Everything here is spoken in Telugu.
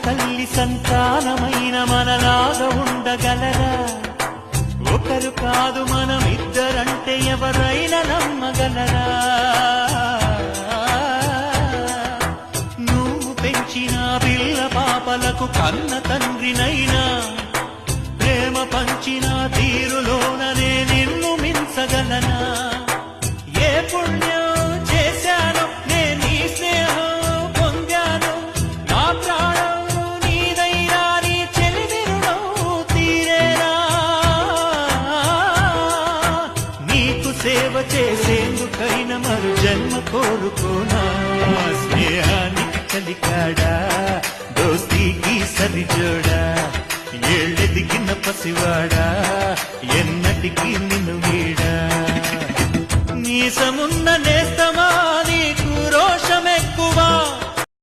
తల్లి సంతానమైన మనలాగా ఉండగలరా? ఒకరు కాదు మనమిద్దరంటే ఎవరైనా నమ్మగలరా? నువ్వు పెంచిన పిల్ల పాపలకు కన్న తండ్రినైనా ప్రేమ పంచిన తీరులోననే నిన్ను మించగలనా? ఏ పుణ్యం చేశాను నేను నీ స్నేహం పొందాను, నా ప్రాణం నీదైనా నీ చెలిమి రుణం తీరేనా? నీకు సేవ చేసేందుకైనా మరు జన్మ కోరుకోనా? స్నేహానికి కలికాడా, దోస్తీకి సరిజోడా, ఏళ్ళెదిగిన పసివాడా, ఎన్నటికీ నిన్ను వీడా? నీసమున్న నేస్తమా నీకు రోషమెక్కువా?